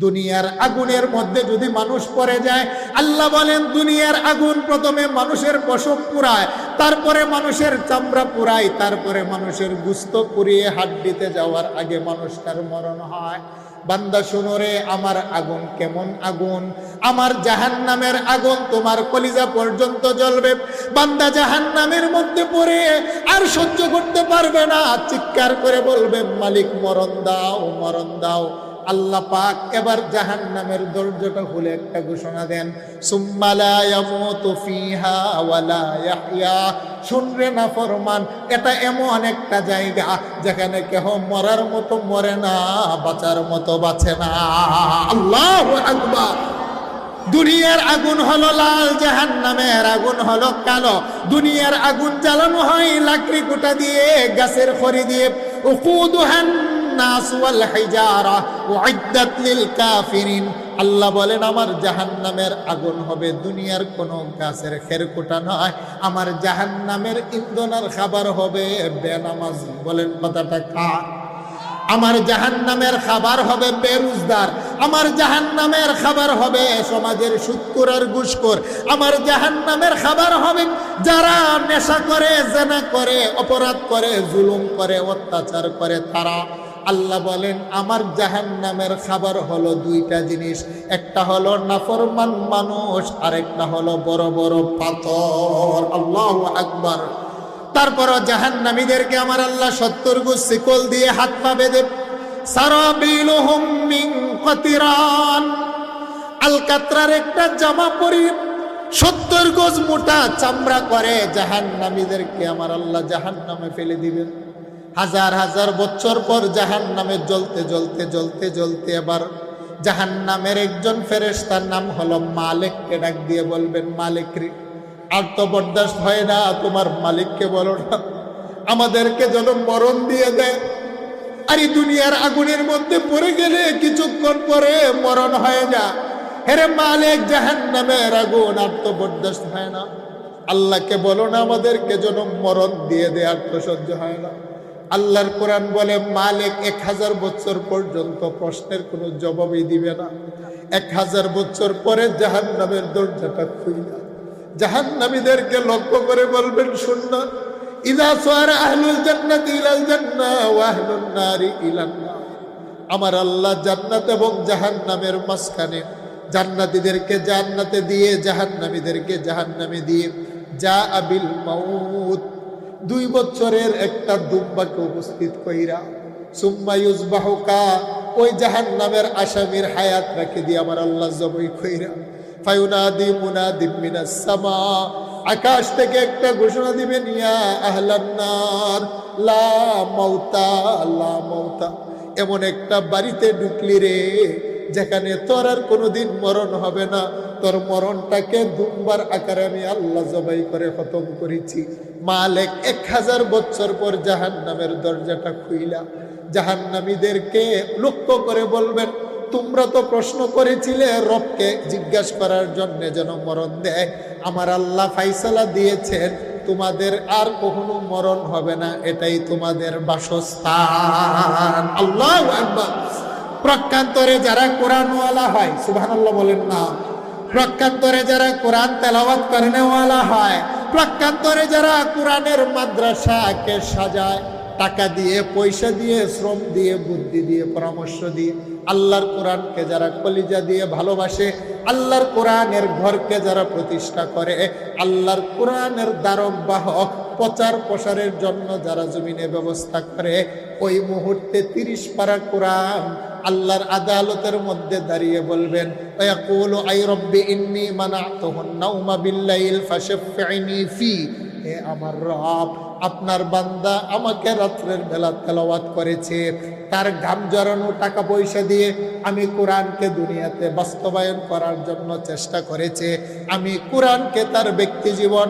দুনিয়ার আগুনের মধ্যে যদি মানুষ পড়ে যায়, আল্লাহ বলেন দুনিয়ার আগুন প্রথমে মানুষের পশম পুড়ায়, তারপরে মানুষের চামড়া পুড়ায়, তারপরে মানুষের গোশত পুড়িয়ে হাড্ডিতে যাওয়ার আগে মানুষটার মরণ হয়। বান্দা শুনো রে, আমার আগুন কেমন আগুন, আমার জাহান্নামের আগুন তোমার কলিজা পর্যন্ত জ্বলবে। বান্দা জাহান্নামের মধ্যে পড়ে আর সহ্য করতে পারবে না, চিৎকার করে বলবে মালিক মরণ দাও, মরণ দাও। আল্লাহ পাক এবার জাহান্নামের দরজাটা খুলে একটা ঘোষণা দেন, সুম্মা লা ইয়ামুতু ফিহা ওয়ালা ইয়াহইয়া। শুনরে না ফরমান, এটা এমন একটা জায়গা যেখানে কেহ মরার মতো মরে না, বাঁচার মতো বাঁচে না। আল্লাহু আকবার। দুনিয়ার আগুন হলো লাল, জাহান্নামের আগুন হলো কালো। দুনিয়ার আগুন জ্বালানো হয় লাকড়ি কুটা দিয়ে, গাছের খড়ি দিয়ে। উকুদুহান নাস ওয়াল হিজারা উইদ্দাত লিল কাফিরিন। আল্লাহ বলেন আমার জাহান্নামের আগুন হবে দুনিয়ার কোন গাছের খেরকুটা নয়, আমার জাহান্নামের ইন্ধনের খাবার হবে বেনামাজ। বলেন কথাটা কার? আমার জাহান্নামের খাবার হবে বেরোজগার, আমার জাহান্নামের খাবার হবে সমাজের সুদখোর আর ঘুষখোর, আমার জাহান্নামের খাবার হবে যারা নেশা করে, জেনা করে, অপরাধ করে, জুলুম করে, অত্যাচার করে তারা। আল্লাহ বলেন আমার জাহান্নামের খাবার হলো দুইটা জিনিস, একটা হলো নাফরমান মানুষ, আর একটা হলো বড় বড় পাথর। আল্লাহু আকবার। তারপরও জাহান্নামীদেরকে আমার আল্লাহ 70 গজ শিকল দিয়ে হাত পা বেঁধে, সারাবিলুহুম মিন কাতিরান, আলকাতরার একটা জামা পরি 70 গজ মোটা চামড়া করে জাহান্নামীদেরকে আমার আল্লাহ জাহান্নামে ফেলে দিবেন। হাজার হাজার বছর পর জাহান্নামে জ্বলতে জ্বলতে জ্বলতে জ্বলতে এবার জাহান্নামের একজন ফেরেশতার নাম হলো মালিককে ডাক দিয়ে বলবেন, মালিক রে, আর তো বরদাস্ত হয় না, তোমার মালিককে বলো না আমাদেরকে যেন মরণ দিয়ে দেয়। আর এই দুনিয়ার আগুনের মধ্যে পড়ে গেলে কিছুক্ষণ পরে মরণ হয়ে যা। হেরে মালিক, জাহান্নামের আগুন আর তো বরদাস্ত হয় না, আল্লাহকে বলো না আমাদেরকে যেন মরণ দিয়ে দেয়, আর তো সহ্য হয় না। আল্লাহর কোরআন বলে মালিক 1000 বছর পর্যন্ত প্রশ্নের কোনো জবাবই দিবে না। 1000 বছর পরে জাহান্নামের দরজাটা খুলে জাহান্নামীদেরকে লক্ষ্য করে বলবেন, শুন না, ইযা সারা আহলুল জান্নাতি ইলাল জান্নাহ ওয়া আহলুন নারি ইলান নার। আমার আল্লাহ জান্নাত এবং জাহান্নামের মাঝখানে জান্নাতীদেরকে জান্নাতে দিয়ে জাহান্নামীদেরকে জাহান্নামে দিয়ে যা আবিল মাউত, 2 বছরের একটা দুম্বাকে উপস্থিত কইরা সুম্মা ইউযবাহুকা, ওই জাহান্নামের আসামির হায়াত রাখে দিয়ে আমার আল্লাহ জবাই কইরা ফায়ুনাদি মুনাদিম মিনাস সামা, আকাশ থেকে একটা ঘোষণা দিবেন, ইয়া আহলান নার লা মাউতা লা মাউতা। এমন একটা বাড়িতে ঢুকলি রে যেখানে তোর আর কোনোদিন মরণ হবে না, তোর মরণটাকে দুম্বার আকারে আমি আল্লাহ জবাই করে খতম করেছি। মালিক 1000 বছর পর জাহান্নামের দরজাটা খুইলা জাহান্নামীদেরকে লক্ষ্য করে বলবেন, তোমরা তো প্রশ্ন করেছিলে রবকে জিজ্ঞাসা করার জন্য যেন মরণ দেয়, আমার আল্লাহ ফাইসালা দিয়েছেন তোমাদের আর কখনো মরণ হবে না, এটাই তোমাদের বাসস্থান। আল্লাহু আকবার। প্রকান্তরে যারা কোরআনওয়ালা হয়, সুবহানাল্লাহ বলেন না, প্রকান্তরে যারা কোরআন তেলাওয়াত করেনেওয়ালা হয়, প্রকান্তরে যারা কোরআনের মাদ্রাসাকে সাজায়, টাকা দিয়ে, পয়সা দিয়ে, শ্রম দিয়ে, বুদ্ধি দিয়ে, পরামর্শ দিয়ে, আল্লাহর কোরআনকে যারা কলিজা দিয়ে ভালোবাসে, আল্লাহর কোরআনের ঘরকে যারা প্রতিষ্ঠা করে, আল্লাহর কোরআনের দ্বারক বাহক প্রচার প্রসারের জন্য যারা জমিনে ব্যবস্থা করে, ওই মুহূর্তে 30 পারা কোরআন আল্লাহর আদালতের মধ্যে দাঁড়িয়ে বলবেন, ওয়াকুলু আই রব্বি ইন্নী মানাতুহুন নাওমা বিল্লাইল ফাশফিনি ফি। হে আমার রব, আপনার বান্দা আমাকে রাত্রের বেলা তেলাওয়াত করেছে, তার ঘাম জড়ানো টাকা পয়সা দিয়ে আমি কোরআনকে দুনিয়াতে বাস্তবায়ন করার জন্য চেষ্টা করেছে, আমি কোরআনকে তার ব্যক্তি জীবন